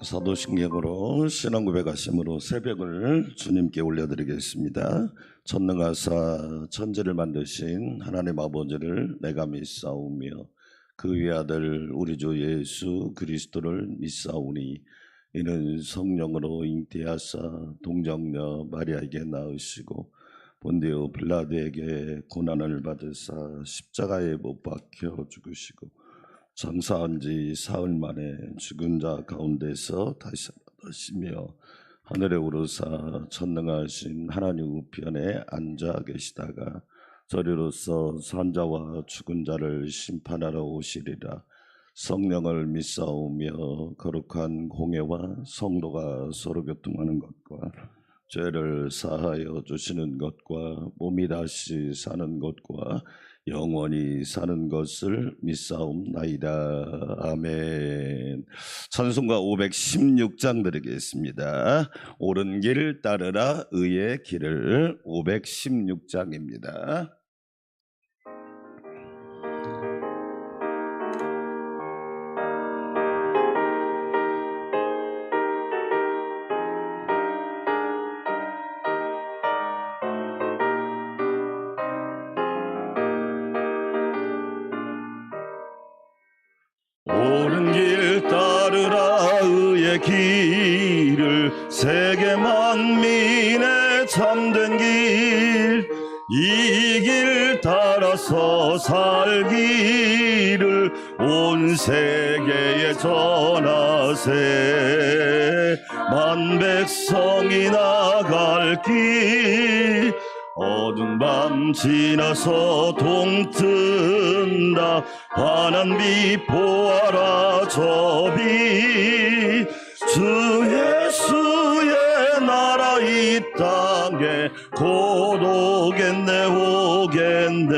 사도신경으로 신앙고백하심으로 새벽을 주님께 올려드리겠습니다. 전능하사 천지를 만드신 하나님 아버지를 내가 믿사오며 그 외아들 우리 주 예수 그리스도를 믿사오니 이는 성령으로 잉태하사 동정녀 마리아에게 낳으시고 본디오 빌라도에게 고난을 받으사 십자가에 못 박혀 죽으시고 장사한 지 사흘 만에 죽은 자 가운데서 다시 살아나시며 하늘에 오르사 전능하신 하나님 우편에 앉아 계시다가 저리로서 산자와 죽은 자를 심판하러 오시리라. 성령을 믿사오며 거룩한 공예와 성도가 서로 교통하는 것과 죄를 사하여 주시는 것과 몸이 다시 사는 것과 영원히 사는 것을 믿사옵나이다. 아멘. 찬송가 516장 드리겠습니다. 옳은 길 따르라 의의 길을. 516장입니다. 옳은 길 따르라 의의 길을 세계 만민의 참된 길 이 길 따라서 살기를 온 세계에 전하세. 만 백성이 나갈 길 어두운 밤 지나서 동튼다. 환한 빛 보아라 저 빛. 주 예수의 나라 이 땅에 곧 오겠네 오겠네.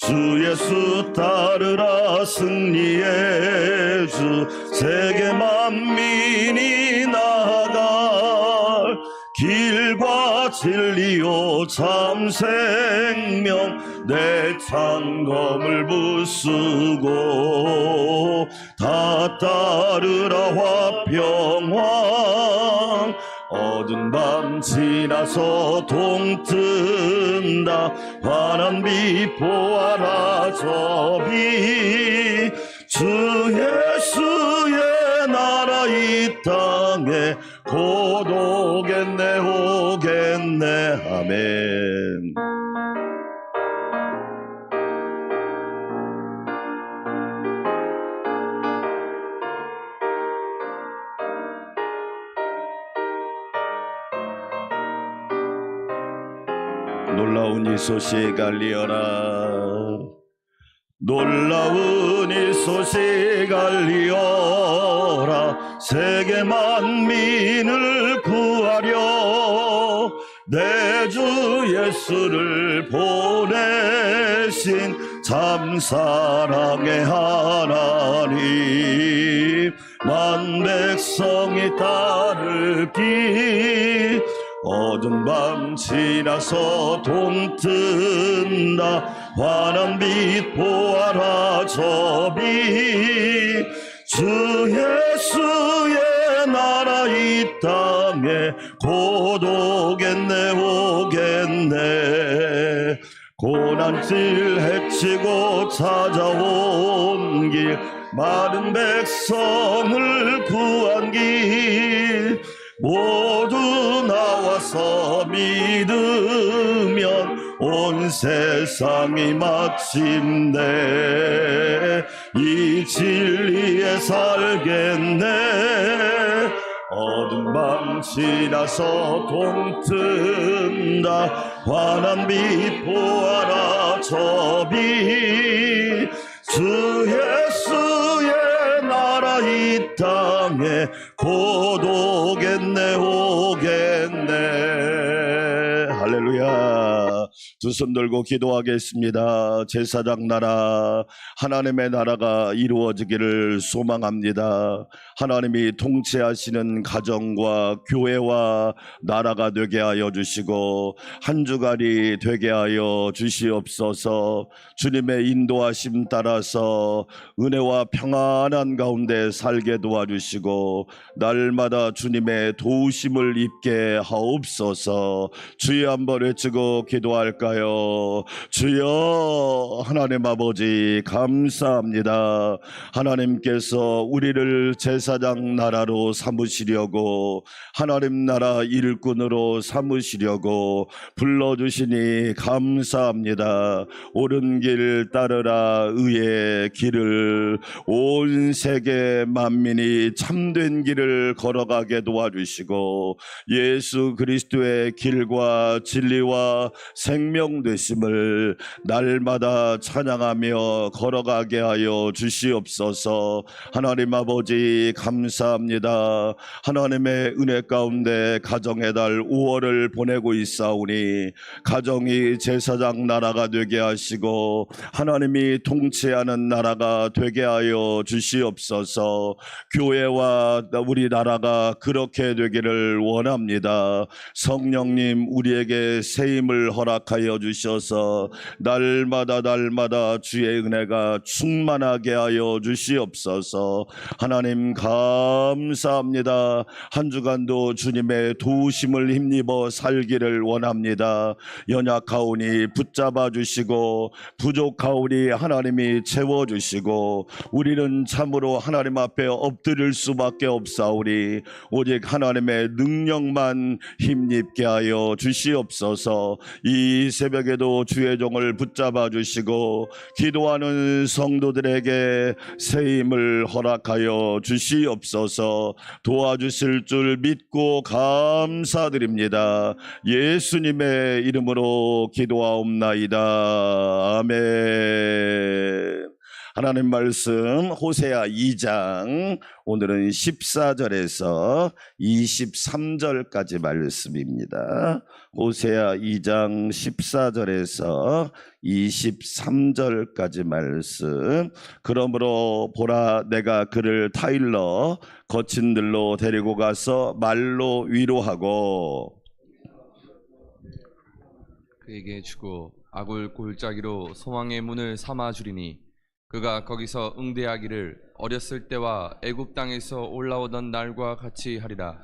주 예수 따르라 승리의 주. 세계 만민이 나아갈 길과 진리요 참 생명 내 창검을 부수고 다 따르라 화평왕. 어두운 밤 지나서 동튼다. 환한 빛 보아라 저 빛. 주 예수의 나라 이 땅에 곧 오겠네 오겠네. 아멘. 놀라운 이 소식 알리어라. 놀라운 이 소식 알리어라. 세계 만민을 구하려 내 주 예수를 보내신 참 사랑의 하나님. 만 백성이 따를 길 어두운 밤 지나서 동튼다. 환한 빛 보아라 저 빛. 주 예수의 나라 이 땅에 곧 오겠네 오겠네. 고난길 헤치고 찾아온 길 많은 백성을 구한 길 모두 나와서 믿으면 온 세상이 마침내 이 진리에 살겠네. 어두운 밤 지나서 동튼다. 환한 빛 보아라 저 빛. 주 예수의 나라 이 땅에 곧 오겠네 오겠네. 할렐루야. 두 두 손 들고 기도하겠습니다. 제사장 나라, 하나님의 나라가 이루어지기를 소망합니다. 하나님이 통치하시는 가정과 교회와 나라가 되게 하여 주시고 한 주간이 되게 하여 주시옵소서. 주님의 인도하심 따라서 은혜와 평안한 가운데 살게 도와주시고 날마다 주님의 도우심을 입게 하옵소서. 주여 한번 외치고 기도할까요? 주여 하나님 아버지 감사합니다. 하나님께서 우리를 제사장 나라로 삼으시려고 하나님 나라 일꾼으로 삼으시려고 불러주시니 감사합니다. 옳은 길 따르라 의의 길을 온 세계 만민이 참된 길을 걸어가게 도와주시고 예수 그리스도의 길과 진리와 생명 되심을 날마다 찬양하며 걸어가게 하여 주시옵소서. 하나님 아버지 감사합니다. 하나님의 은혜 가운데 가정의 달 5월을 보내고 있사오니 가정이 제사장 나라가 되게 하시고 하나님이 통치하는 나라가 되게 하여 주시옵소서. 교회와 우리 나라가 그렇게 되기를 원합니다. 성령님 우리에게 새 힘을 허락하여 주셔서 날마다 주의 은혜가 충만하게 하여 주시옵소서. 하나님 감사합니다. 한 주간도 주님의 도우심을 힘입어 살기를 원합니다. 연약하오니 붙잡아 주시고 부족하오니 하나님이 채워주시고 우리는 참으로 하나님 앞에 엎드릴 수밖에 없사오니 오직 하나님의 능력만 힘입게 하여 주시옵소서. 이 새벽에도 주의 종을 붙잡아 주시고 기도하는 성도들에게 새 힘을 허락하여 주시옵소서. 도와주실 줄 믿고 감사드립니다. 예수님의 이름으로 기도하옵나이다. 아멘. 하나님 말씀 호세아 2장 오늘은 14절에서 23절까지 말씀입니다. 호세아 2장 14절에서 23절까지 말씀. 그러므로 보라 내가 그를 타일러 거친 들로 데리고 가서 말로 위로하고 그에게 주고 아굴 골짜기로 소망의 문을 삼아 주리니 그가 거기서 응대하기를 어렸을 때와 애굽 땅에서 올라오던 날과 같이 하리라.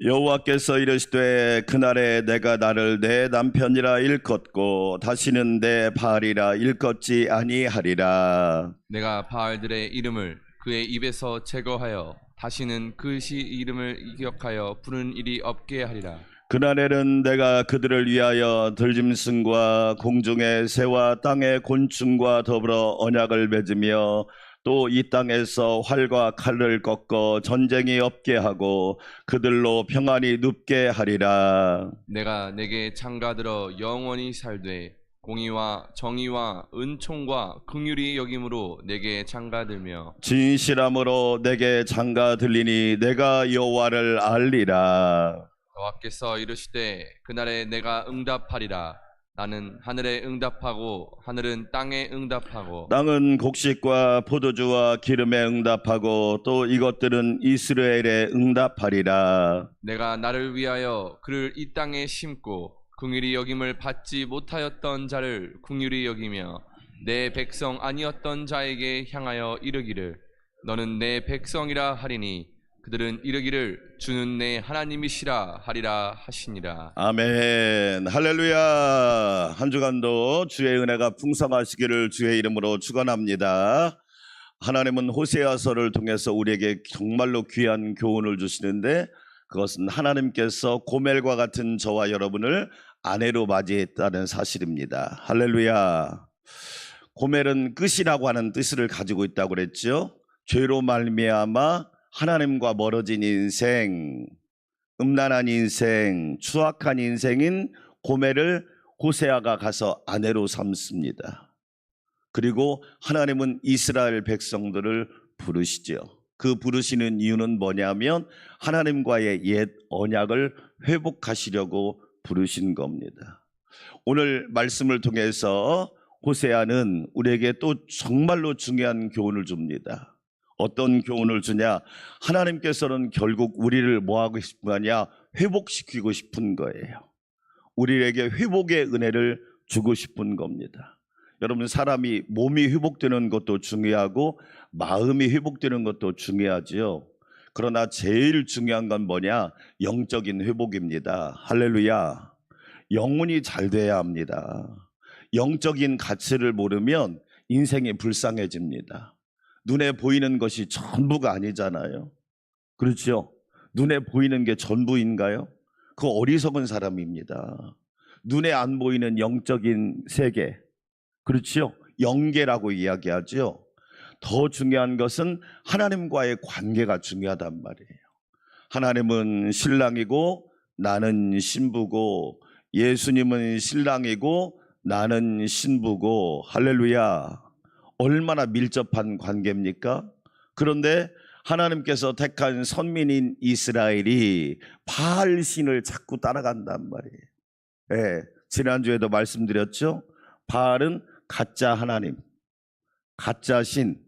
여호와께서 이르시되 그날에 내가 나를 내 남편이라 일컫고 다시는 내 바알이라 일컫지 아니하리라. 내가 바알들의 이름을 그의 입에서 제거하여 다시는 그 시 이름을 기억하여 부르는 일이 없게 하리라. 그날에는 내가 그들을 위하여 들짐승과 공중의 새와 땅의 곤충과 더불어 언약을 맺으며 또 이 땅에서 활과 칼을 꺾어 전쟁이 없게 하고 그들로 평안이 눕게 하리라. 내가 내게 장가들어 영원히 살되 공의와 정의와 은총과 긍휼이 여김으로 내게 장가들며 진실함으로 내게 장가들리니 내가 여호와를 알리라. 여호와께서 이르시되 그날에 내가 응답하리라. 나는 하늘에 응답하고 하늘은 땅에 응답하고 땅은 곡식과 포도주와 기름에 응답하고 또 이것들은 이스라엘에 응답하리라. 내가 나를 위하여 그를 이 땅에 심고 긍휼히 여김을 받지 못하였던 자를 긍휼히 여기며 내 백성 아니었던 자에게 향하여 이르기를 너는 내 백성이라 하리니 그들은 이르기를 주는 내 하나님이시라 하리라 하시니라. 아멘. 할렐루야. 한 주간도 주의 은혜가 풍성하시기를 주의 이름으로 축원합니다. 하나님은 호세아서를 통해서 우리에게 정말로 귀한 교훈을 주시는데 그것은 하나님께서 고멜과 같은 저와 여러분을 아내로 맞이했다는 사실입니다. 할렐루야. 고멜은 끝이라고 하는 뜻을 가지고 있다고 그랬죠. 죄로 말미암아 하나님과 멀어진 인생, 음란한 인생, 추악한 인생인 고멜을 호세아가 가서 아내로 삼습니다. 그리고 하나님은 이스라엘 백성들을 부르시죠. 그 부르시는 이유는 뭐냐면 하나님과의 옛 언약을 회복하시려고 부르신 겁니다. 오늘 말씀을 통해서 호세아는 우리에게 또 정말로 중요한 교훈을 줍니다. 어떤 교훈을 주냐? 하나님께서는 결국 우리를 뭐하고 싶은 거냐? 회복시키고 싶은 거예요. 우리에게 회복의 은혜를 주고 싶은 겁니다. 여러분, 사람이 몸이 회복되는 것도 중요하고 마음이 회복되는 것도 중요하지요. 그러나 제일 중요한 건 뭐냐? 영적인 회복입니다. 할렐루야. 영혼이 잘 돼야 합니다. 영적인 가치를 모르면 인생이 불쌍해집니다. 눈에 보이는 것이 전부가 아니잖아요. 그렇죠? 눈에 보이는 게 전부인가요? 그 어리석은 사람입니다. 눈에 안 보이는 영적인 세계, 그렇죠? 영계라고 이야기하죠. 더 중요한 것은 하나님과의 관계가 중요하단 말이에요. 하나님은 신랑이고 나는 신부고, 예수님은 신랑이고 나는 신부고, 할렐루야. 얼마나 밀접한 관계입니까? 그런데 하나님께서 택한 선민인 이스라엘이 바알 신을 자꾸 따라간단 말이에요. 네, 지난주에도 말씀드렸죠. 바알은 가짜 하나님, 가짜 신,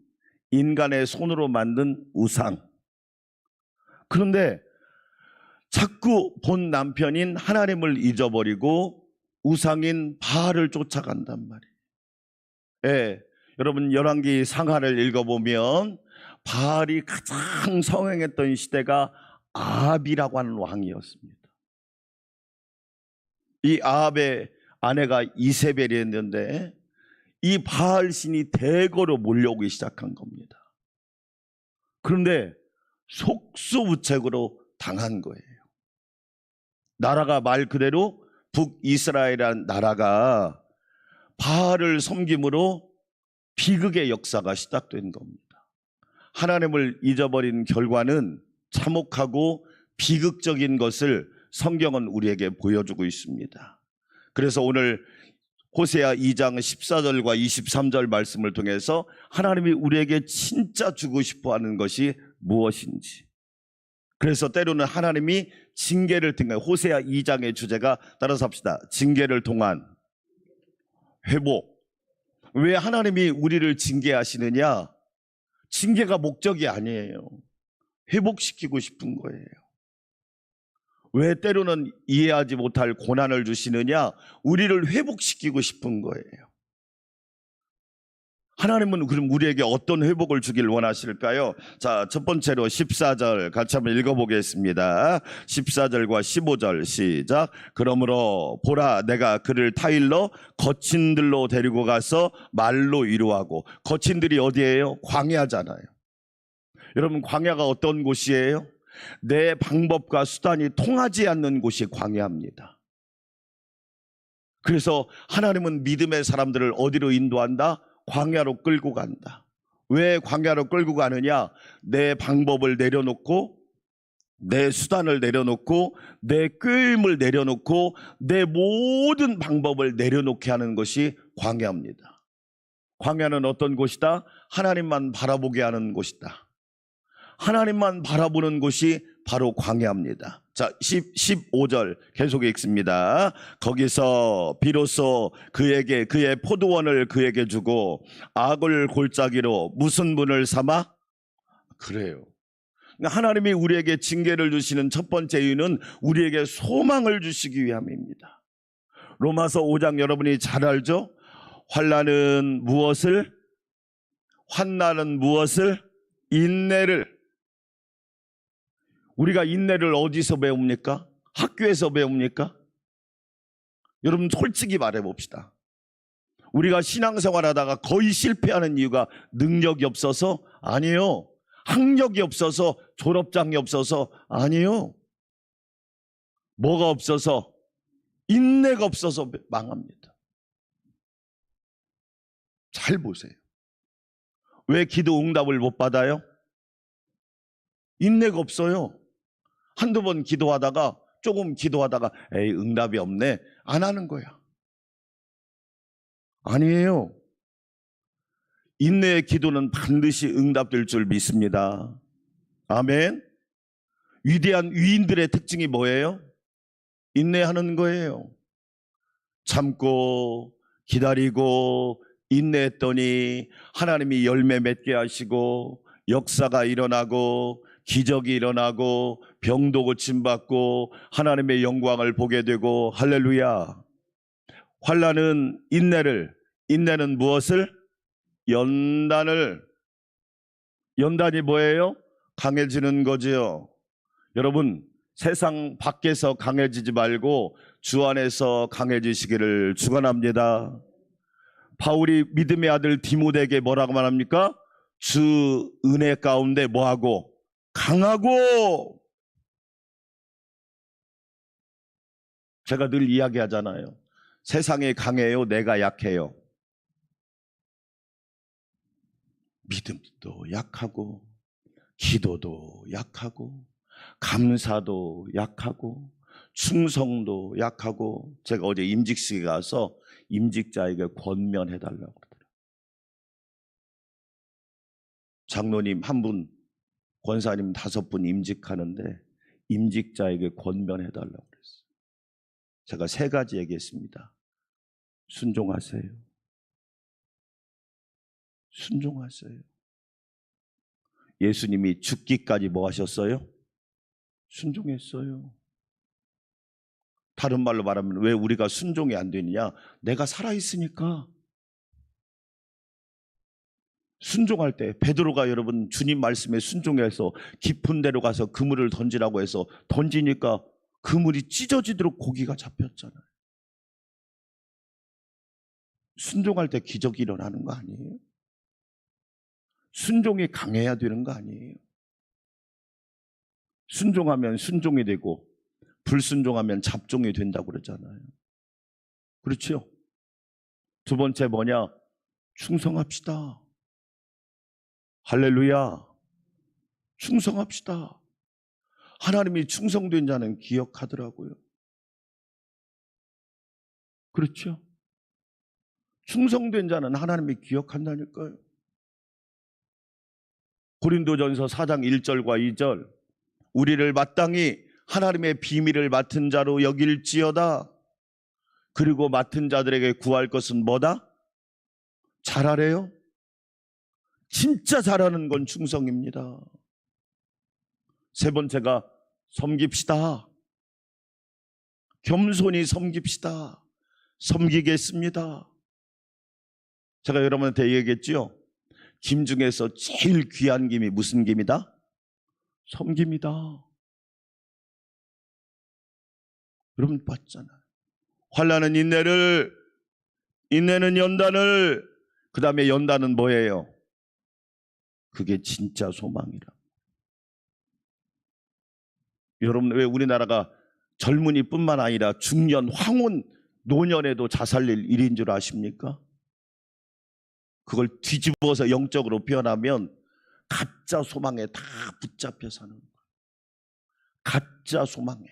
인간의 손으로 만든 우상. 그런데 자꾸 본 남편인 하나님을 잊어버리고 우상인 바알을 쫓아간단 말이에요. 예, 여러분 열왕기 상하를 읽어보면 바알이 가장 성행했던 시대가 아합이라고 하는 왕이었습니다. 이 아합의 아내가 이세벨이었는데 이 바알 신이 대거로 몰려오기 시작한 겁니다. 그런데 속수무책으로 당한 거예요. 나라가 말 그대로 북이스라엘이라는 나라가 바알을 섬김으로 비극의 역사가 시작된 겁니다. 하나님을 잊어버린 결과는 참혹하고 비극적인 것을 성경은 우리에게 보여주고 있습니다. 그래서 오늘 호세아 2장 14절과 23절 말씀을 통해서 하나님이 우리에게 진짜 주고 싶어하는 것이 무엇인지, 그래서 때로는 하나님이 징계를 통해, 호세아 2장의 주제가, 따라서 합시다, 징계를 통한 회복. 왜 하나님이 우리를 징계하시느냐? 징계가 목적이 아니에요. 회복시키고 싶은 거예요. 왜 때로는 이해하지 못할 고난을 주시느냐? 우리를 회복시키고 싶은 거예요. 하나님은 그럼 우리에게 어떤 회복을 주길 원하실까요? 자, 첫 번째로 14절 같이 한번 읽어보겠습니다. 14절과 15절 시작. 그러므로 보라, 내가 그를 타일러 거친들로 데리고 가서 말로 위로하고. 거친들이 어디예요? 광야잖아요. 여러분, 광야가 어떤 곳이에요? 내 방법과 수단이 통하지 않는 곳이 광야입니다. 그래서 하나님은 믿음의 사람들을 어디로 인도한다? 광야로 끌고 간다. 왜 광야로 끌고 가느냐? 내 방법을 내려놓고, 내 수단을 내려놓고, 내 끄임을 내려놓고, 내 모든 방법을 내려놓게 하는 것이 광야입니다. 광야는 어떤 곳이다? 하나님만 바라보게 하는 곳이다. 하나님만 바라보는 곳이 바로 광야입니다. 자, 15절 계속 읽습니다. 거기서 비로소 그에게 그의 포도원을 그에게 주고 악을 골짜기로 무슨 문을 삼아? 그래요. 하나님이 우리에게 징계를 주시는 첫 번째 이유는 우리에게 소망을 주시기 위함입니다. 로마서 5장 여러분이 잘 알죠? 환난은 무엇을? 인내를. 우리가 인내를 어디서 배웁니까? 학교에서 배웁니까? 여러분, 솔직히 말해봅시다. 우리가 신앙생활 하다가 거의 실패하는 이유가 능력이 없어서? 아니에요. 학력이 없어서, 졸업장이 없어서? 아니에요. 뭐가 없어서? 인내가 없어서 망합니다. 잘 보세요. 왜 기도 응답을 못 받아요? 인내가 없어요. 한두 번 기도하다가, 조금 기도하다가 에이, 응답이 없네, 안 하는 거야. 아니에요. 인내의 기도는 반드시 응답될 줄 믿습니다. 아멘. 위대한 위인들의 특징이 뭐예요? 인내하는 거예요. 참고 기다리고 인내했더니 하나님이 열매 맺게 하시고 역사가 일어나고 기적이 일어나고 병도 고침받고 하나님의 영광을 보게 되고 할렐루야. 환난은 인내는 무엇을? 연단이 뭐예요? 강해지는 거지요. 여러분, 세상 밖에서 강해지지 말고 주 안에서 강해지시기를 축원합니다. 바울이 믿음의 아들 디모데에게 뭐라고 말합니까? 주 은혜 가운데 뭐하고? 강하고. 제가 늘 이야기하잖아요. 세상이 강해요, 내가 약해요. 믿음도 약하고 기도도 약하고 감사도 약하고 충성도 약하고. 제가 어제 임직식에 가서 임직자에게 권면해달라고 그러더라고요. 장로님 1분, 권사님 5분 임직하는데 임직자에게 권면해달라고 그랬어요. 제가 3가지 얘기했습니다. 순종하세요. 순종하세요. 예수님이 죽기까지 뭐 하셨어요? 순종했어요. 다른 말로 말하면 왜 우리가 순종이 안 되느냐? 내가 살아있으니까. 순종할 때 베드로가 여러분 주님 말씀에 순종해서 깊은 데로 가서 그물을 던지라고 해서 던지니까 그물이 찢어지도록 고기가 잡혔잖아요. 순종할 때 기적이 일어나는 거 아니에요? 순종이 강해야 되는 거 아니에요? 순종하면 순종이 되고 불순종하면 잡종이 된다고 그러잖아요. 그렇죠? 2번째 뭐냐? 충성합시다. 할렐루야. 충성합시다. 하나님이 충성된 자는 기억하더라고요. 그렇죠? 충성된 자는 하나님이 기억한다니까요. 고린도전서 4장 1절과 2절, 우리를 마땅히 하나님의 비밀을 맡은 자로 여길지어다. 그리고 맡은 자들에게 구할 것은 뭐다? 잘하래요? 진짜 잘하는 건 충성입니다. 3번째가 섬깁시다. 겸손히 섬깁시다. 섬기겠습니다. 제가 여러분한테 얘기했죠? 김 중에서 제일 귀한 김이 무슨 김이다? 섬깁니다. 여러분 봤잖아요. 환난은 인내를, 인내는 연단을, 그 다음에 연단은 뭐예요? 그게 진짜 소망이라. 여러분 왜 우리나라가 젊은이뿐만 아니라 중년, 황혼, 노년에도 자살릴 일인 줄 아십니까? 그걸 뒤집어서 영적으로 표현하면 가짜 소망에 다 붙잡혀 사는 거예요. 가짜 소망에.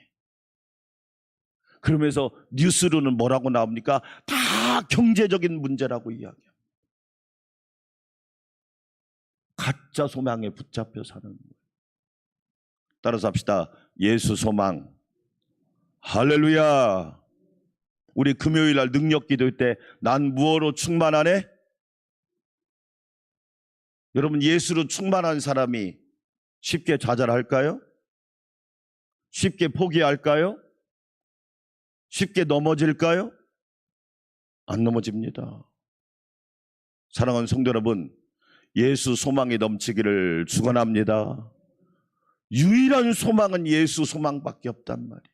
그러면서 뉴스로는 뭐라고 나옵니까? 다 경제적인 문제라고 이야기합니다. 가짜 소망에 붙잡혀 사는 거예요. 따라서 합시다. 예수 소망. 할렐루야. 우리 금요일 날 능력 기도할 때 난 무엇으로 충만하네? 여러분 예수로 충만한 사람이 쉽게 좌절할까요? 쉽게 포기할까요? 쉽게 넘어질까요? 안 넘어집니다. 사랑하는 성도 여러분, 예수 소망이 넘치기를 축원합니다. 유일한 소망은 예수 소망밖에 없단 말이에요.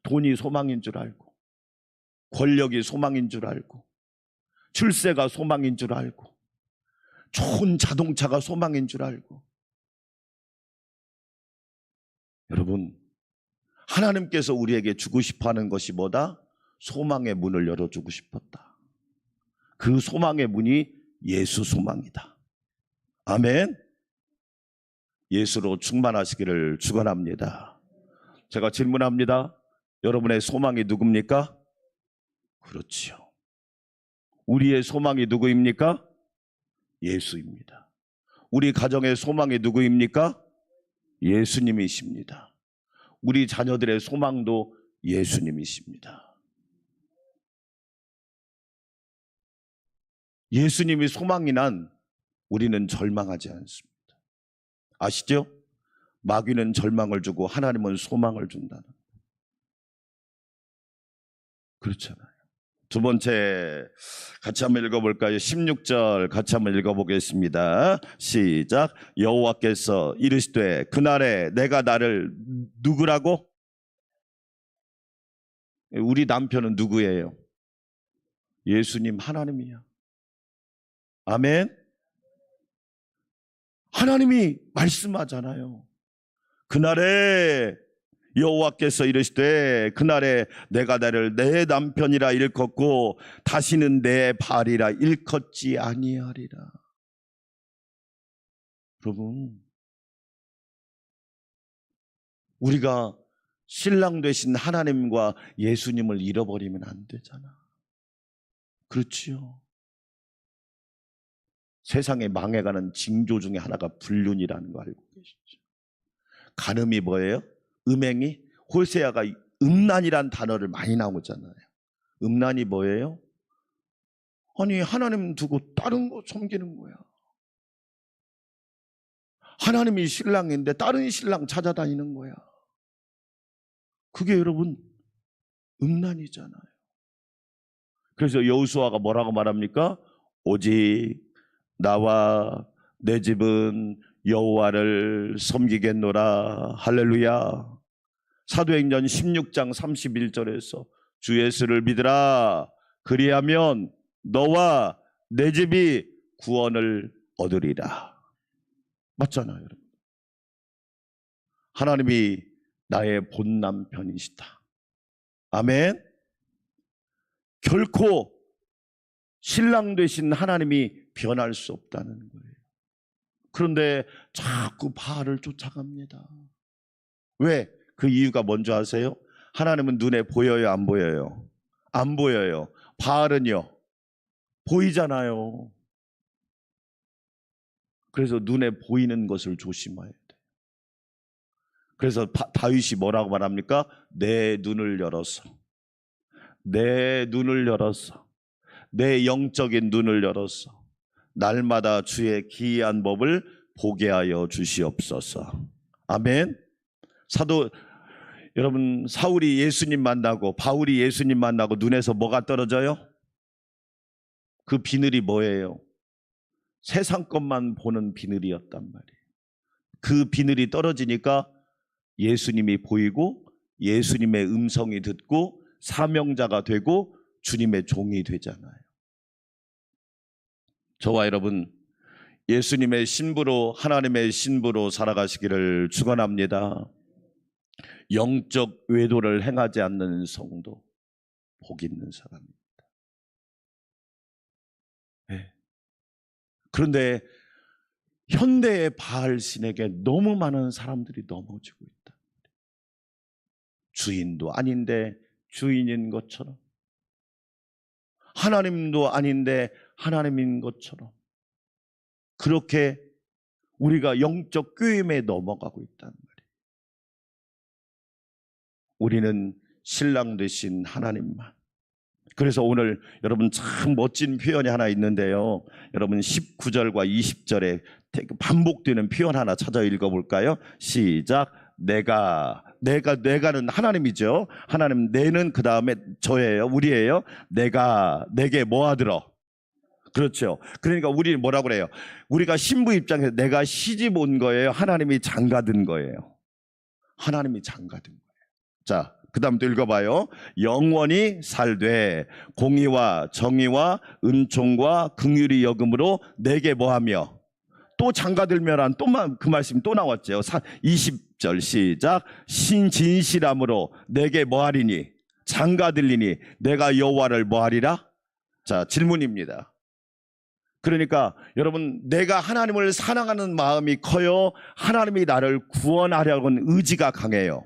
돈이 소망인 줄 알고, 권력이 소망인 줄 알고, 출세가 소망인 줄 알고, 좋은 자동차가 소망인 줄 알고. 여러분, 하나님께서 우리에게 주고 싶어하는 것이 뭐다? 소망의 문을 열어주고 싶었다. 그 소망의 문이 예수 소망이다. 아멘. 예수로 충만하시기를 축원합니다. 제가 질문합니다. 여러분의 소망이 누굽니까? 그렇지요. 우리의 소망이 누구입니까? 예수입니다. 우리 가정의 소망이 누구입니까? 예수님이십니다. 우리 자녀들의 소망도 예수님이십니다. 예수님이 소망이 난 우리는 절망하지 않습니다. 아시죠? 마귀는 절망을 주고 하나님은 소망을 준다는. 그렇잖아요. 두 번째 같이 한번 읽어볼까요? 16절 같이 한번 읽어보겠습니다. 시작. 여호와께서 이르시되 그날에 내가 나를 누구라고? 우리 남편은 누구예요? 예수님, 하나님이야. 아멘. 하나님이 말씀하잖아요. 그날에 여호와께서 이르시되 그날에 내가 나를 내 남편이라 일컫고 다시는 내 발이라 일컫지 아니하리라. 여러분, 우리가 신랑 되신 하나님과 예수님을 잃어버리면 안 되잖아. 그렇지요. 세상에 망해가는 징조 중에 하나가 불륜이라는 거 알고 계시죠? 간음이 뭐예요? 음행이? 호세아가 음란이란 단어를 많이 나오잖아요. 음란이 뭐예요? 아니, 하나님 두고 다른 거 섬기는 거야. 하나님이 신랑인데 다른 신랑 찾아다니는 거야. 그게 여러분 음란이잖아요. 그래서 여호수아가 뭐라고 말합니까? 오직 나와 내 집은 여호와를 섬기겠노라. 할렐루야. 사도행전 16장 31절에서 주 예수를 믿으라. 그리하면 너와 내 집이 구원을 얻으리라. 맞잖아요, 여러분. 하나님이 나의 본 남편이시다. 아멘. 결코 신랑 되신 하나님이 변할 수 없다는 거예요. 그런데 자꾸 바알을 쫓아갑니다. 왜? 그 이유가 뭔지 아세요? 하나님은 눈에 보여요, 안 보여요? 안 보여요. 바알은요, 보이잖아요. 그래서 눈에 보이는 것을 조심해야 돼요. 그래서 다윗이 뭐라고 말합니까? 내 눈을 열어서, 내 눈을 열어서, 내 영적인 눈을 열어서 날마다 주의 기이한 법을 보게 하여 주시옵소서. 아멘. 여러분, 사울이 예수님 만나고 바울이 예수님 만나고 눈에서 뭐가 떨어져요? 그 비늘이 뭐예요? 세상 것만 보는 비늘이었단 말이에요. 그 비늘이 떨어지니까 예수님이 보이고 예수님의 음성이 듣고 사명자가 되고 주님의 종이 되잖아요. 저와 여러분, 예수님의 신부로, 하나님의 신부로 살아가시기를 축원합니다. 영적 외도를 행하지 않는 성도, 복 있는 사람입니다. 네. 그런데 현대의 바알 신에게 너무 많은 사람들이 넘어지고 있다. 주인도 아닌데 주인인 것처럼, 하나님도 아닌데 하나님인 것처럼, 그렇게 우리가 영적 꾀임에 넘어가고 있다는 말이에요. 우리는 신랑 되신 하나님만. 그래서 오늘 여러분 참 멋진 표현이 하나 있는데요. 여러분 19절과 20절에 반복되는 표현 하나 찾아 읽어볼까요? 시작. 내가는 하나님이죠. 하나님, 내는 그 다음에 저예요. 우리예요. 내게 뭐 하더러? 그렇죠. 그러니까 우리는 뭐라고 그래요? 우리가 신부 입장에서 내가 시집 온 거예요? 하나님이 장가든 거예요? 하나님이 장가든 거예요. 자, 그 다음 또 읽어봐요. 영원히 살되 공의와 정의와 은총과 긍휼이 여김으로 내게 뭐하며? 또 장가들면한 그 말씀이 또 나왔죠. 20절 시작. 신진실함으로 내게 뭐하리니? 장가들리니 내가 여호와를 뭐하리라? 자, 질문입니다. 그러니까 여러분, 내가 하나님을 사랑하는 마음이 커요? 하나님이 나를 구원하려는 의지가 강해요?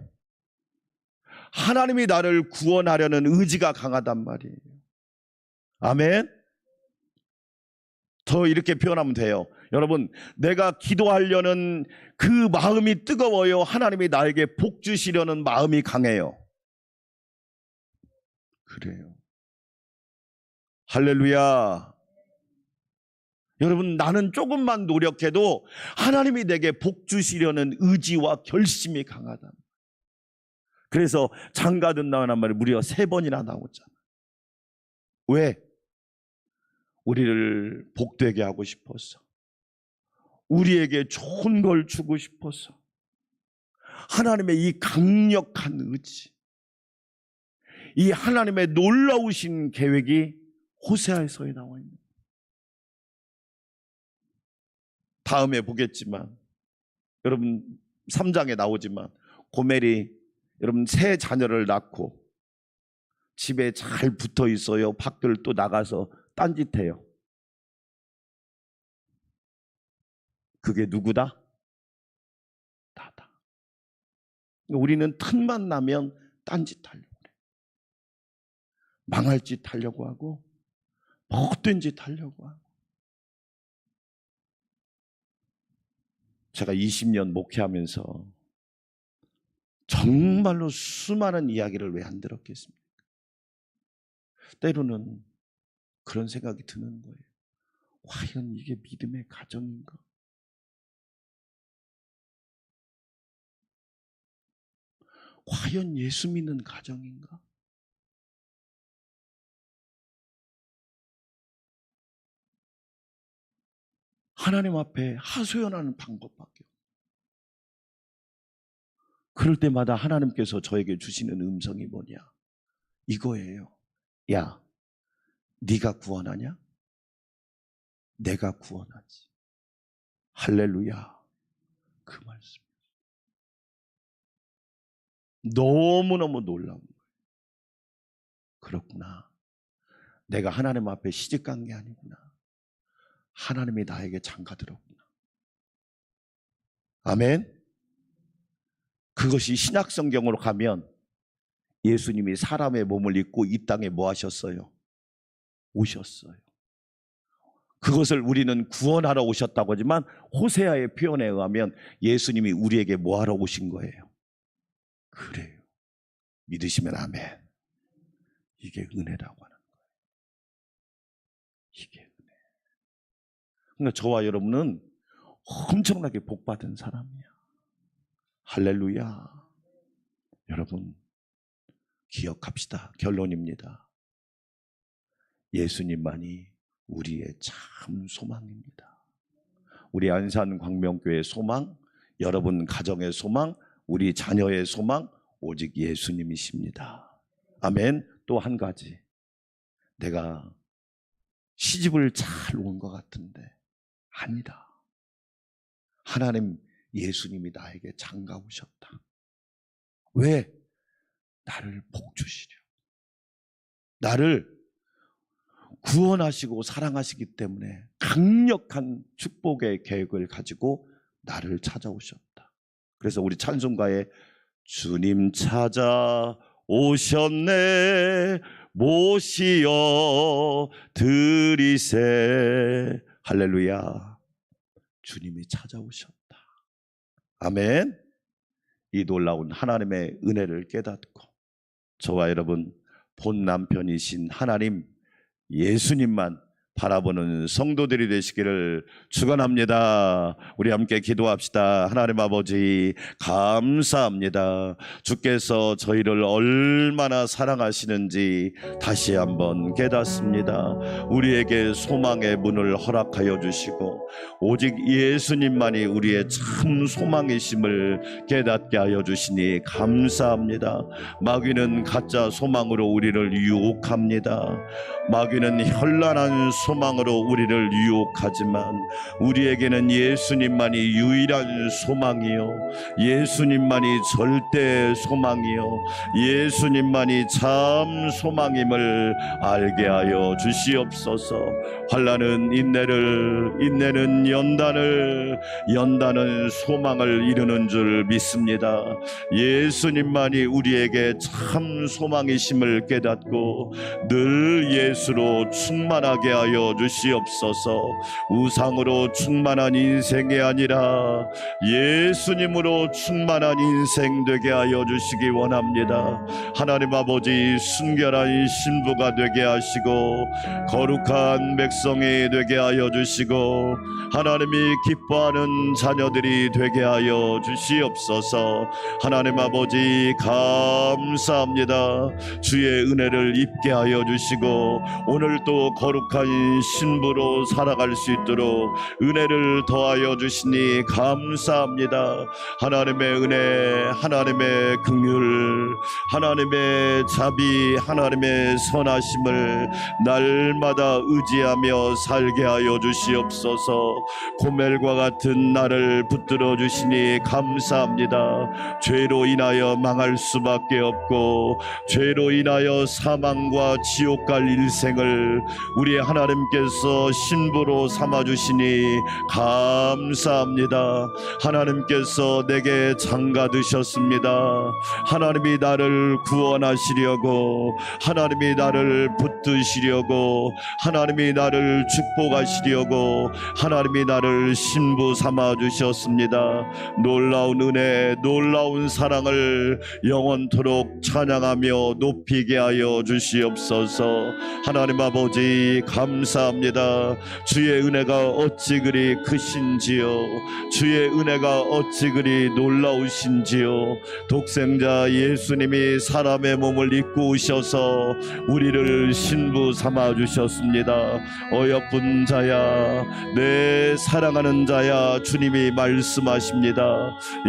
하나님이 나를 구원하려는 의지가 강하단 말이에요. 아멘. 더 이렇게 표현하면 돼요. 여러분, 내가 기도하려는 그 마음이 뜨거워요? 하나님이 나에게 복 주시려는 마음이 강해요? 그래요. 할렐루야. 여러분, 나는 조금만 노력해도 하나님이 내게 복 주시려는 의지와 결심이 강하다. 그래서 장가 든다는 말이 무려 3번이나 나오잖아. 왜? 우리를 복되게 하고 싶어서, 우리에게 좋은 걸 주고 싶어서. 하나님의 이 강력한 의지, 이 하나님의 놀라우신 계획이 호세아서에 나와 있는. 다음에 보겠지만, 여러분 3장에 나오지만 고멜이 여러분 3 자녀를 낳고 집에 잘 붙어 있어요. 밖을 또 나가서 딴짓해요. 그게 누구다? 나다. 우리는 틈만 나면 딴짓하려고 그래. 망할 짓 하려고 하고 못된 짓 하려고 하고. 제가 20년 목회하면서 정말로 수많은 이야기를 왜 안 들었겠습니까? 때로는 그런 생각이 드는 거예요. 과연 이게 믿음의 가정인가? 과연 예수 믿는 가정인가? 하나님 앞에 하소연하는 방법밖에 없어요. 그럴 때마다 하나님께서 저에게 주시는 음성이 뭐냐? 이거예요. 야, 네가 구원하냐? 내가 구원하지. 할렐루야. 그 말씀. 너무너무 놀라운 거예요. 그렇구나. 내가 하나님 앞에 시집간 게 아니구나. 하나님이 나에게 장가들었구나. 아멘. 그것이 신약성경으로 가면 예수님이 사람의 몸을 입고 이 땅에 뭐 하셨어요? 오셨어요. 그것을 우리는 구원하러 오셨다고 하지만 호세아의 표현에 의하면 예수님이 우리에게 뭐 하러 오신 거예요? 그래요. 믿으시면 아멘. 이게 은혜라고 하는 거예요. 이게 은혜. 그러니까 저와 여러분은 엄청나게 복받은 사람이야. 할렐루야. 여러분 기억합시다. 결론입니다. 예수님만이 우리의 참 소망입니다. 우리 안산 광명교회의 소망, 여러분 가정의 소망, 우리 자녀의 소망, 오직 예수님이십니다. 아멘. 또 한 가지, 내가 시집을 잘 온 것 같은데 아니다. 하나님, 예수님이 나에게 장가 오셨다. 왜? 나를 복 주시려. 나를 구원하시고 사랑하시기 때문에 강력한 축복의 계획을 가지고 나를 찾아오셨다. 그래서 우리 찬송가에 주님 찾아오셨네 모시어 드리세. 할렐루야. 주님이 찾아오셨다. 아멘. 이 놀라운 하나님의 은혜를 깨닫고 저와 여러분 본 남편이신 하나님 예수님만 바라보는 성도들이 되시기를 축원합니다. 우리 함께 기도합시다. 하나님 아버지 감사합니다. 주께서 저희를 얼마나 사랑하시는지 다시 한번 깨닫습니다. 우리에게 소망의 문을 허락하여 주시고 오직 예수님만이 우리의 참 소망이심을 깨닫게 하여 주시니 감사합니다. 마귀는 가짜 소망으로 우리를 유혹합니다. 마귀는 현란한 소망으로 우리를 유혹하지만 우리에게는 예수님만이 유일한 소망이요, 예수님만이 절대 소망이요, 예수님만이 참 소망임을 알게 하여 주시옵소서. 환난은 인내를, 인내는 연단을, 연단은 소망을 이루는 줄 믿습니다. 예수님만이 우리에게 참 소망이심을 깨닫고 늘 예수로 충만하게 하여 하여 주시옵소서. 우상으로 충만한 인생이 아니라 예수님으로 충만한 인생 되게 하여 주시기 원합니다. 하나님 아버지, 순결한 신부가 되게 하시고 거룩한 백성이 되게 하여 주시고 하나님이 기뻐하는 자녀들이 되게 하여 주시옵소서. 하나님 아버지, 감사합니다. 주의 은혜를 입게 하여 주시고 오늘 또 거룩한 신부로 살아갈 수 있도록 은혜를 더하여 주시니 감사합니다. 하나님의 은혜, 하나님의 긍휼, 하나님의 자비, 하나님의 선하심을 날마다 의지하며 살게 하여 주시옵소서. 고멜과 같은 나를 붙들어 주시니 감사합니다. 죄로 인하여 망할 수밖에 없고 죄로 인하여 사망과 지옥 갈 일생을 우리 하나님께서 신부로 삼아 주시니 감사합니다. 하나님께서 내게 장가 드셨습니다. 하나님이 나를 구원하시려고, 하나님이 나를 붙드시려고, 하나님이 나를 축복하시려고 하나님이 나를 신부 삼아 주셨습니다. 놀라운 은혜, 놀라운 사랑을 영원토록 찬양하며 높이게 하여 주시옵소서. 하나님 아버지, 감사합니다. 주의 은혜가 어찌 그리 크신지요, 주의 은혜가 어찌 그리 놀라우신지요. 독생자 예수님이 사람의 몸을 입고 오셔서 우리를 신부 삼아 주셨습니다. 어여쁜 자야, 내 사랑하는 자야, 주님이 말씀하십니다.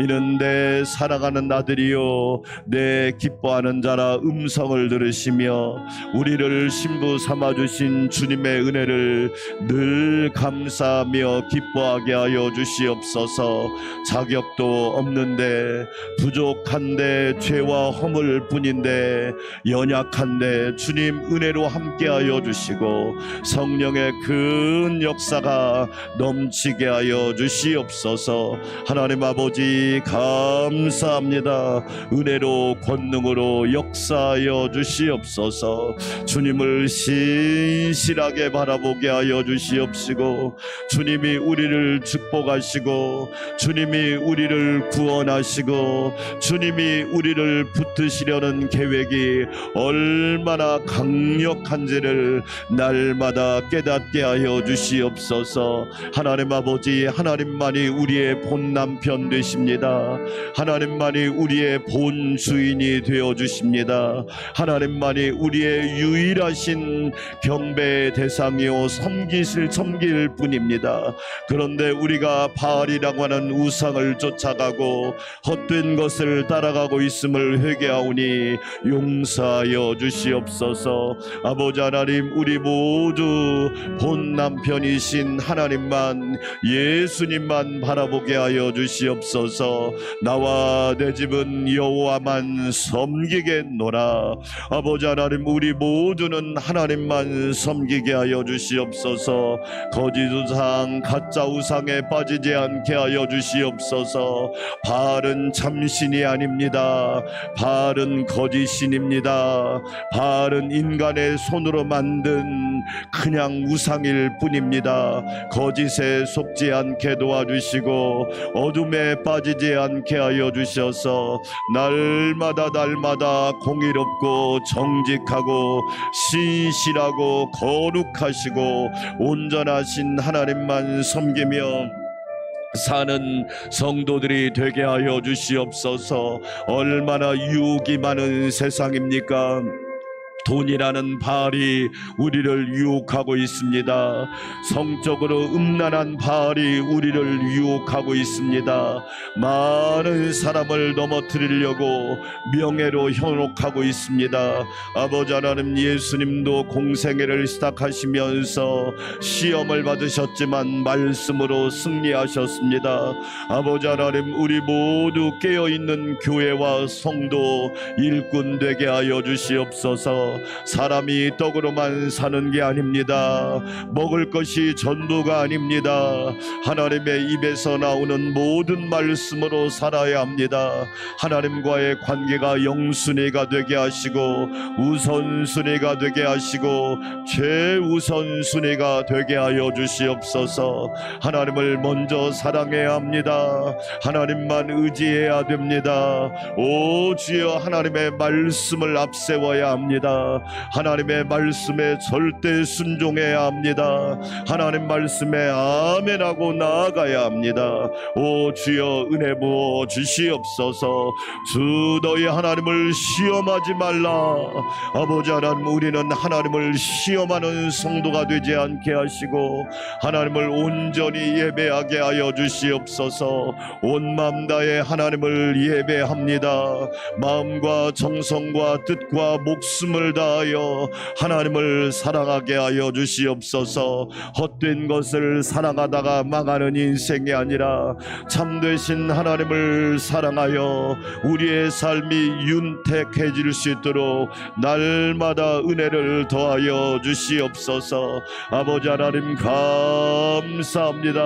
이는 내 사랑하는 아들이요 내 기뻐하는 자라 음성을 들으시며 우리를 신부 삼아 주신 주님의 은혜를 늘 감사하며 기뻐하게 하여 주시옵소서. 자격도 없는데, 부족한데, 죄와 허물 뿐인데, 연약한데 주님 은혜로 함께하여 주시고 성령의 큰 역사가 넘치게 하여 주시옵소서. 하나님 아버지, 감사합니다. 은혜로 권능으로 역사하여 주시옵소서. 주님을 신실하게 바라보게 하여 주시옵시고 주님이 우리를 축복하시고 주님이 우리를 구원하시고 주님이 우리를 붙드시려는 계획이 얼마나 강력한지를 날마다 깨닫게 하여 주시옵소서. 하나님 아버지, 하나님만이 우리의 본 남편 되십니다. 하나님만이 우리의 본 주인이 되어 주십니다. 하나님만이 우리의 유일하신 경배의 대상이요 섬길 뿐입니다. 그런데 우리가 바알이라고 하는 우상을 쫓아가고 헛된 것을 따라가고 있음을 회개하오니 용서하여 주시옵소서. 아버지 하나님, 우리 모두 본 남편이신 하나님만, 예수님만 바라보게 하여 주시옵소서. 나와 내 집은 여호와만 섬기겠노라. 아버지 하나님, 우리 모두는 하나님만 섬기게 하여 주시옵소서. 거짓 우상, 가짜 우상에 빠지지 않게 하여 주시옵소서. 바알은 참신이 아닙니다. 바알은 거짓신입니다. 바알은 인간의 손으로 만든 그냥 우상일 뿐입니다. 거짓에 속지 않게 도와주시고 어둠에 빠지지 않게 하여 주셔서 날마다 공의롭고 정직하고 신실하고 거룩하시고 온전하신 하나님만 섬기며 사는 성도들이 되게 하여 주시옵소서. 얼마나 유혹이 많은 세상입니까? 돈이라는 바알이 우리를 유혹하고 있습니다. 성적으로 음란한 바알이 우리를 유혹하고 있습니다. 많은 사람을 넘어뜨리려고 명예로 현혹하고 있습니다. 아버지 하나님, 예수님도 공생애를 시작하시면서 시험을 받으셨지만 말씀으로 승리하셨습니다. 아버지 하나님, 우리 모두 깨어있는 교회와 성도 일꾼 되게 하여 주시옵소서. 사람이 떡으로만 사는 게 아닙니다. 먹을 것이 전부가 아닙니다. 하나님의 입에서 나오는 모든 말씀으로 살아야 합니다. 하나님과의 관계가 영순위가 되게 하시고 우선순위가 되게 하시고 최우선순위가 되게 하여 주시옵소서. 하나님을 먼저 사랑해야 합니다. 하나님만 의지해야 됩니다. 오 주여, 하나님의 말씀을 앞세워야 합니다. 하나님의 말씀에 절대 순종해야 합니다. 하나님 말씀에 아멘하고 나아가야 합니다. 오 주여, 은혜 부어 주시옵소서. 주 너희 하나님을 시험하지 말라. 아버지 하나님, 우리는 하나님을 시험하는 성도가 되지 않게 하시고 하나님을 온전히 예배하게 하여 주시옵소서. 온 마음 다해 하나님을 예배합니다. 마음과 정성과 뜻과 목숨을 다하여 하나님을 사랑하게 하여 주시옵소서. 헛된 것을 사랑하다가 망하는 인생이 아니라 참되신 하나님을 사랑하여 우리의 삶이 윤택해질 수 있도록 날마다 은혜를 더하여 주시옵소서. 아버지 하나님 감사합니다.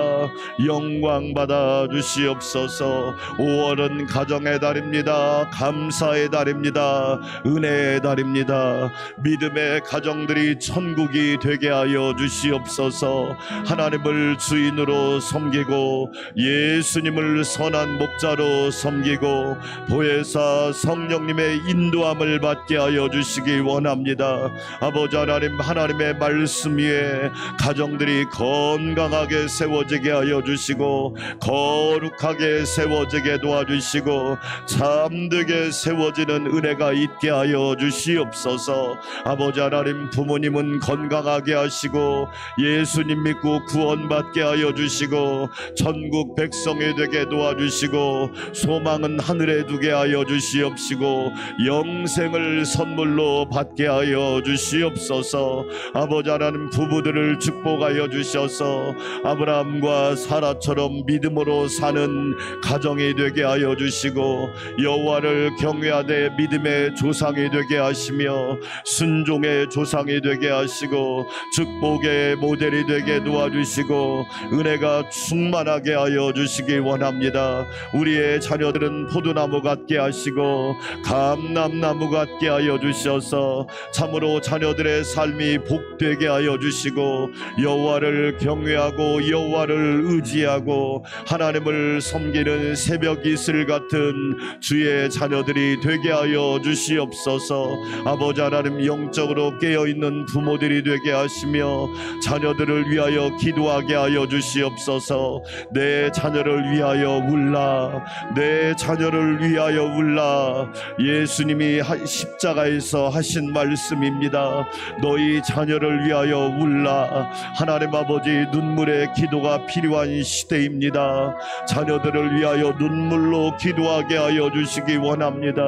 영광 받아 주시옵소서. 5월은 가정의 달입니다. 감사의 달입니다. 은혜의 달입니다. 믿음의 가정들이 천국이 되게 하여 주시옵소서. 하나님을 주인으로 섬기고 예수님을 선한 목자로 섬기고 보혜사 성령님의 인도함을 받게 하여 주시기 원합니다. 아버지 하나님, 하나님의 말씀 위에 가정들이 건강하게 세워지게 하여 주시고 거룩하게 세워지게 도와주시고 잠들게 세워지는 은혜가 있게 하여 주시옵소서. 아버지 하나님, 부모님은 건강하게 하시고 예수님 믿고 구원받게 하여 주시고 전국 백성이 되게 도와주시고 소망은 하늘에 두게 하여 주시옵시고 영생을 선물로 받게 하여 주시옵소서. 아버지 하나님, 부부들을 축복하여 주셔서 아브라함과 사라처럼 믿음으로 사는 가정이 되게 하여 주시고 여호와를 경외하되 믿음의 조상이 되게 하시며 순종의 조상이 되게 하시고 축복의 모델이 되게 도와주시고 은혜가 충만하게 하여 주시기 원합니다. 우리의 자녀들은 포도나무 같게 하시고 감람나무 같게 하여 주셔서 참으로 자녀들의 삶이 복되게 하여 주시고 여호와를 경외하고 여호와를 의지하고 하나님을 섬기는 새벽 이슬 같은 주의 자녀들이 되게 하여 주시옵소서. 아버지 하나님, 영적으로 깨어있는 부모들이 되게 하시며 자녀들을 위하여 기도하게 하여 주시옵소서. 내 자녀를 위하여 울라. 내 자녀를 위하여 울라. 예수님이 십자가에서 하신 말씀입니다. 너희 자녀를 위하여 울라. 하나님 아버지, 눈물의 기도가 필요한 시대입니다. 자녀들을 위하여 눈물로 기도하게 하여 주시기 원합니다.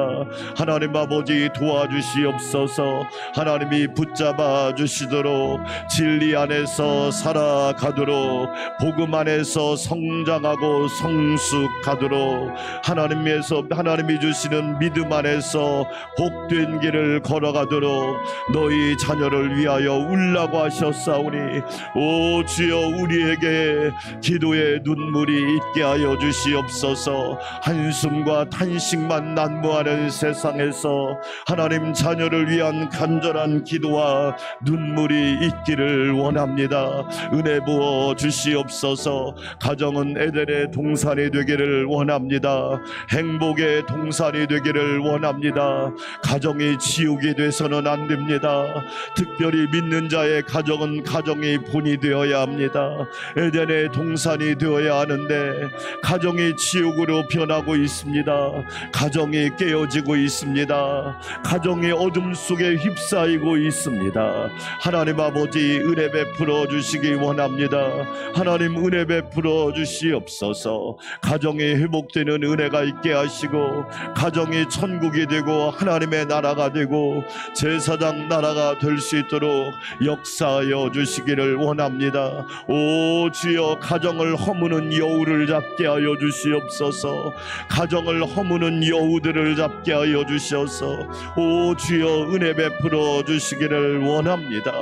하나님 아버지, 도와주시옵소서. 하나님이 붙잡아 주시도록 진리 안에서 살아가도록 복음 안에서 성장하고 성숙하도록 하나님이 주시는 믿음 안에서 복된 길을 걸어가도록 너희 자녀를 위하여 울라고 하셨사오니 오 주여, 우리에게 기도의 눈물이 있게 하여 주시옵소서. 한숨과 탄식만 난무하는 세상에서 하나님 자녀를 위한 간절한 기도와 눈물이 있기를 원합니다. 은혜 부어 주시옵소서. 가정은 에덴의 동산이 되기를 원합니다. 행복의 동산이 되기를 원합니다. 가정이 지옥이 돼서는 안 됩니다. 특별히 믿는 자의 가정은 가정이 본이 되어야 합니다. 에덴의 동산이 되어야 하는데 가정이 지옥으로 변하고 있습니다. 가정이 깨어지고 있습니다. 가정이 어둠 속에 휩싸이고 있습니다. 하나님 아버지, 은혜 베풀어 주시기 원합니다. 하나님, 은혜 베풀어 주시옵소서. 가정이 회복되는 은혜가 있게 하시고 가정이 천국이 되고 하나님의 나라가 되고 제사장 나라가 될 수 있도록 역사하여 주시기를 원합니다. 오 주여, 가정을 허무는 여우를 잡게 하여 주시옵소서. 가정을 허무는 여우들을 잡게 하여 주셔서 오 주여, 은혜 베풀어 주시기를 원합니다.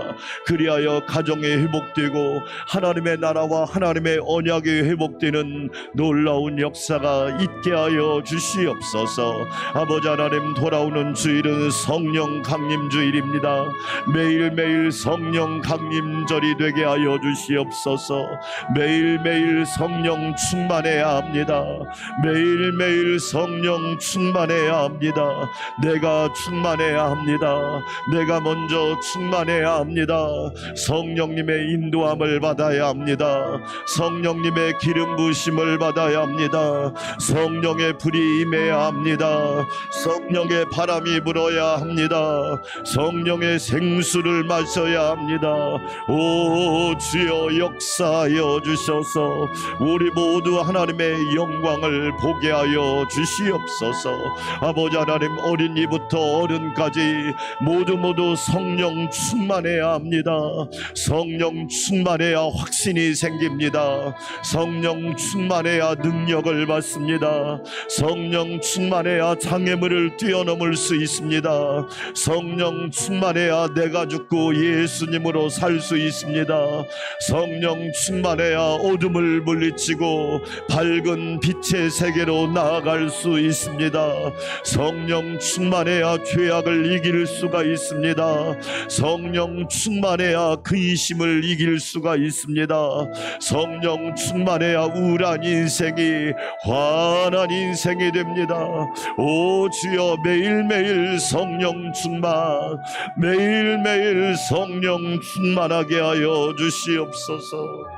그리하여 가정이 회복되고 하나님의 나라와 하나님의 언약이 회복되는 놀라운 역사가 있게 하여 주시옵소서. 아버지 하나님, 돌아오는 주일은 성령 강림 주일입니다. 매일매일 성령 강림절이 되게 하여 주시옵소서. 매일매일 성령 충만해야 합니다. 매일매일 성령 충만해야 합니다. 내가 충만해야 합니다. 내가 먼저 충만해야 합니다. 성령님의 인도함을 받아야 합니다. 성령님의 기름 부으심을 받아야 합니다. 성령의 불이 임해야 합니다. 성령의 바람이 불어야 합니다. 성령의 생수를 마셔야 합니다. 오 주여, 역사하여 주셔서 우리 모두 하나님의 영광을 보게 하여 주시옵소서. 아버지 하나님, 어린이부터 어른까지 모두 성령 충만해야 합니다. 성령 충만해야 확신이 생깁니다. 성령 충만해야 능력을 받습니다. 성령 충만해야 장애물을 뛰어넘을 수 있습니다. 성령 충만해야 내가 죽고 예수님으로 살 수 있습니다. 성령 충만해야 어둠을 물리치고 밝은 빛의 세계로 나아갈 수 있습니다. 성령 충만해야 죄악을 이길 수가 있습니다. 성령 충만해야 근심을 이길 수가 있습니다. 성령 충만해야 우울한 인생이 환한 인생이 됩니다. 오 주여, 매일매일 성령 충만, 매일매일 성령 충만하게 하여 주시옵소서.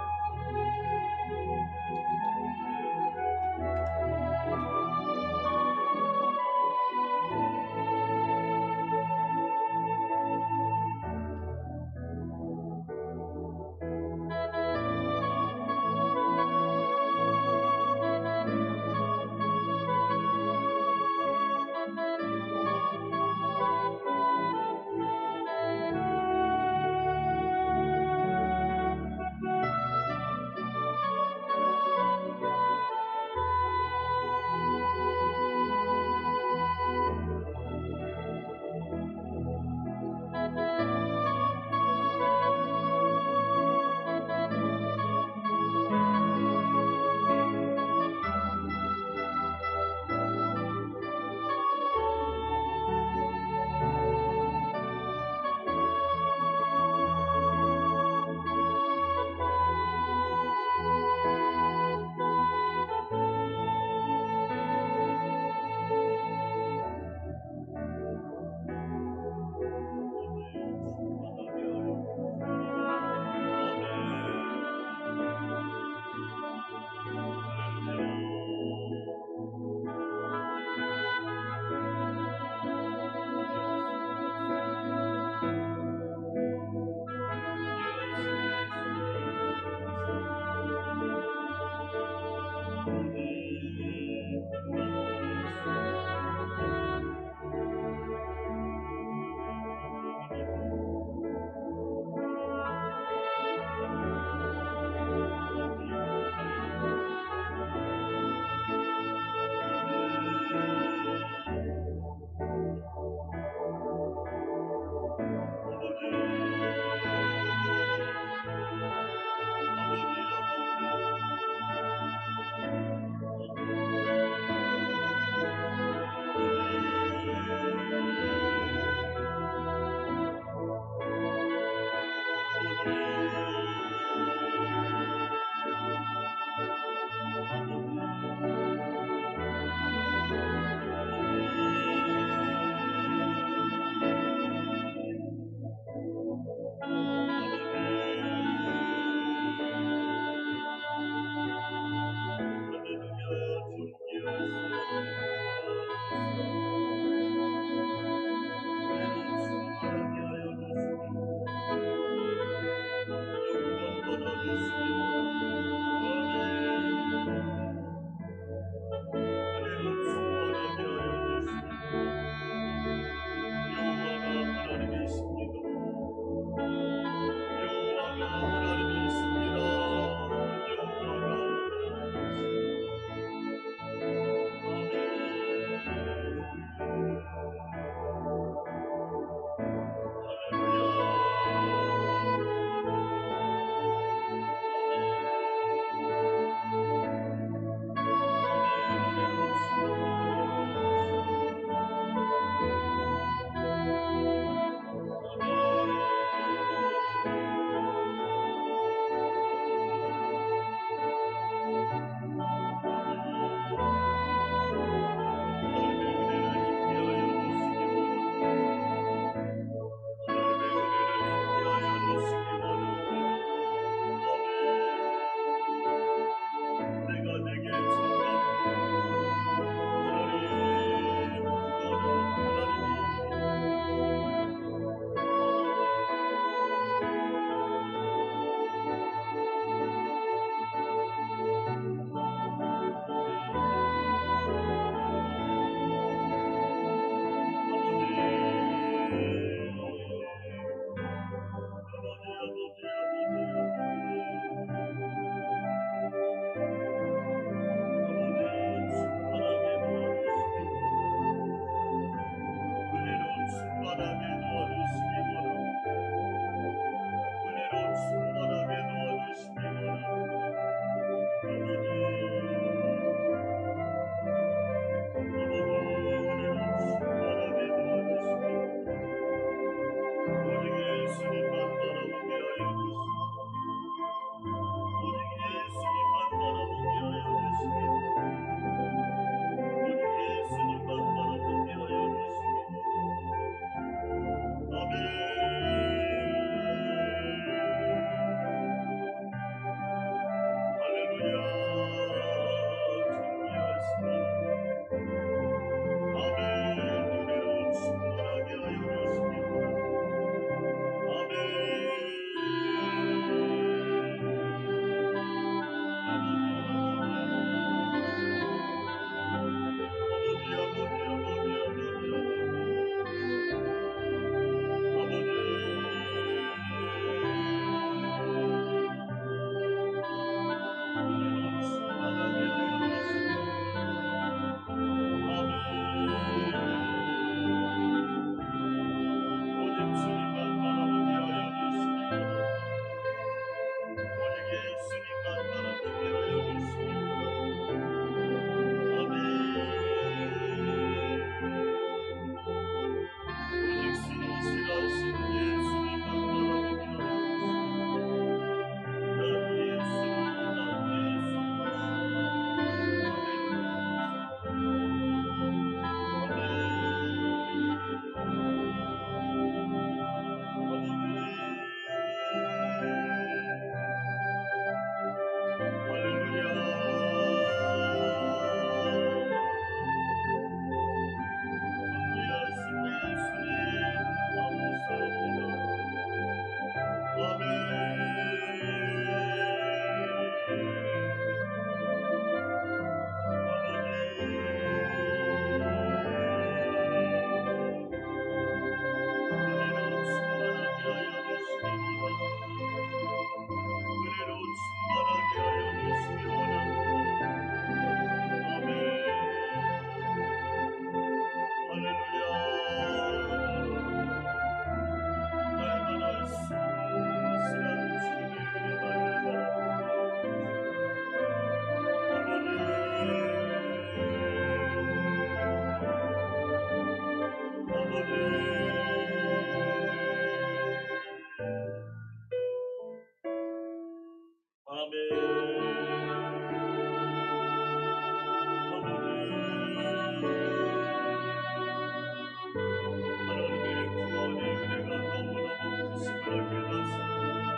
하나님의 구원의 은혜가 너무너무 크심을 깨닫습니다.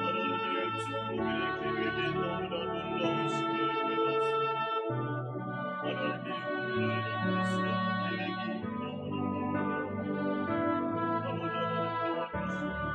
하나님의 축복의 계획이 너무나 놀라우심을 깨닫습니다. 하나님이 우리를 이끄시는 계획이 너무너무 너무너무 거룩하십니다.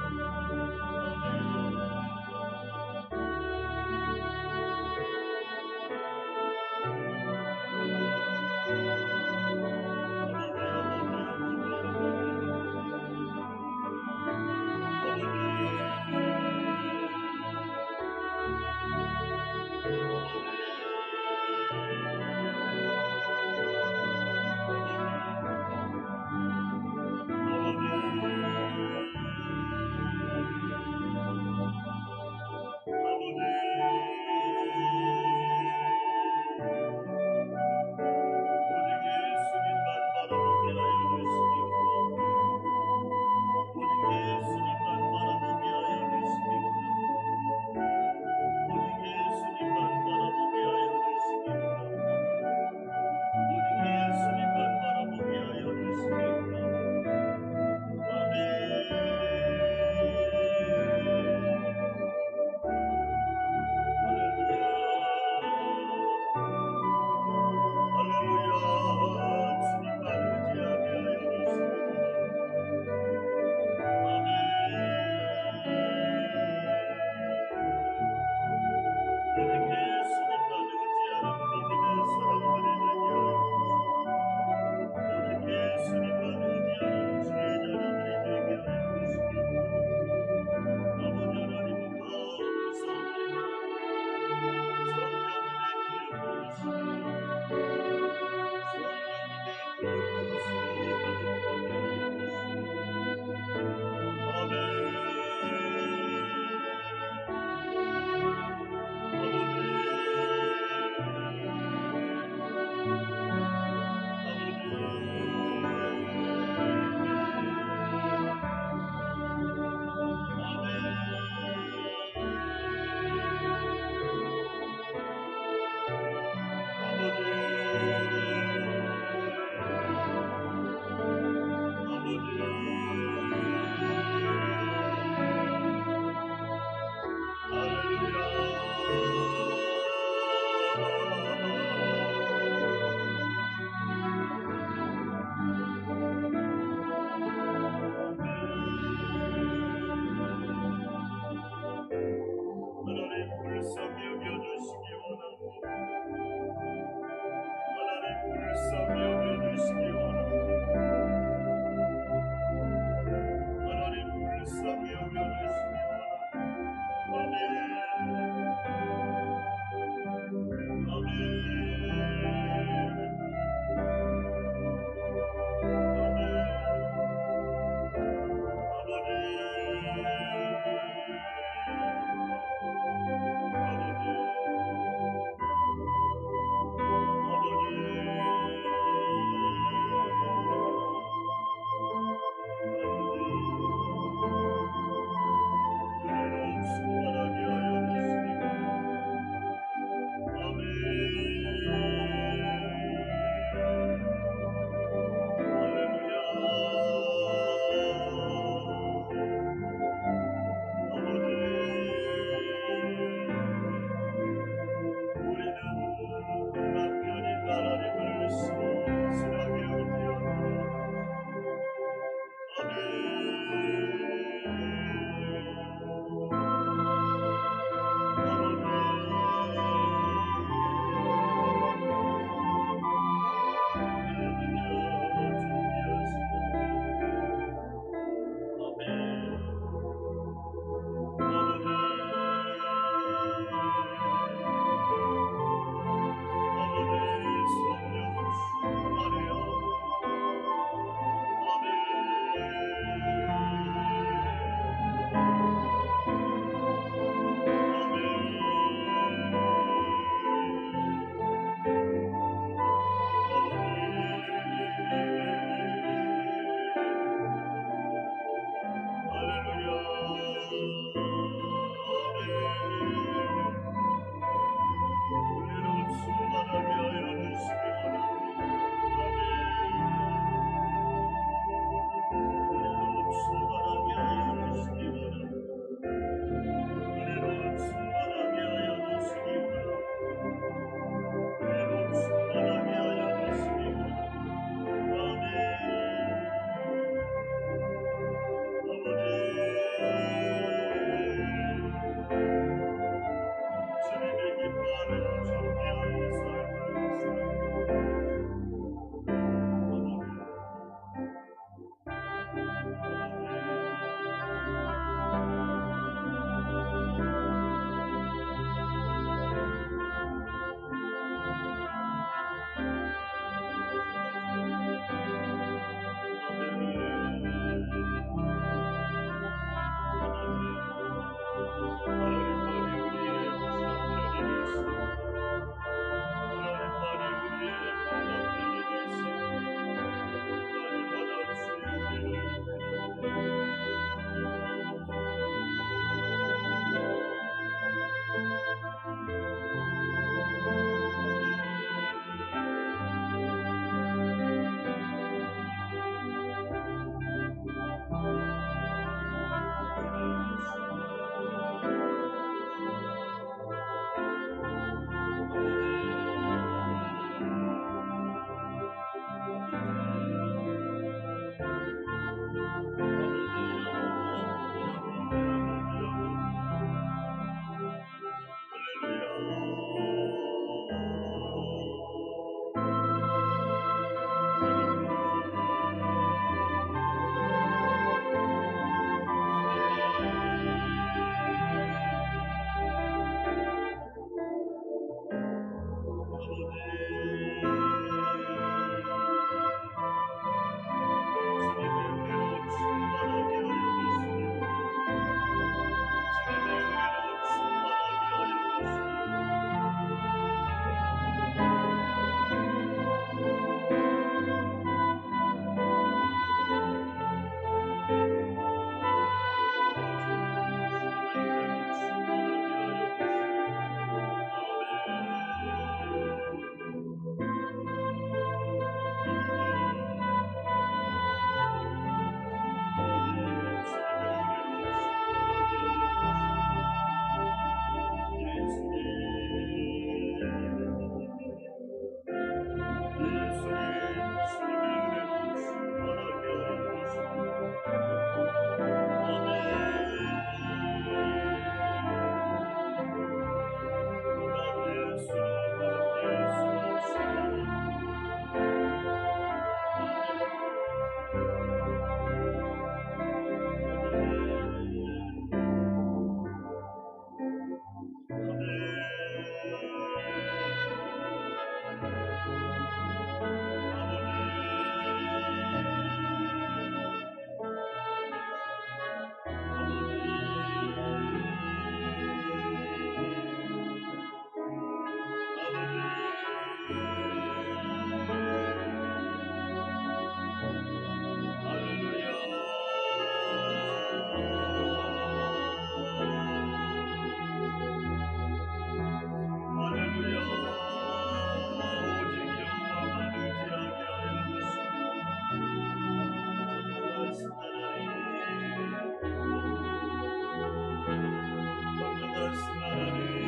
하나님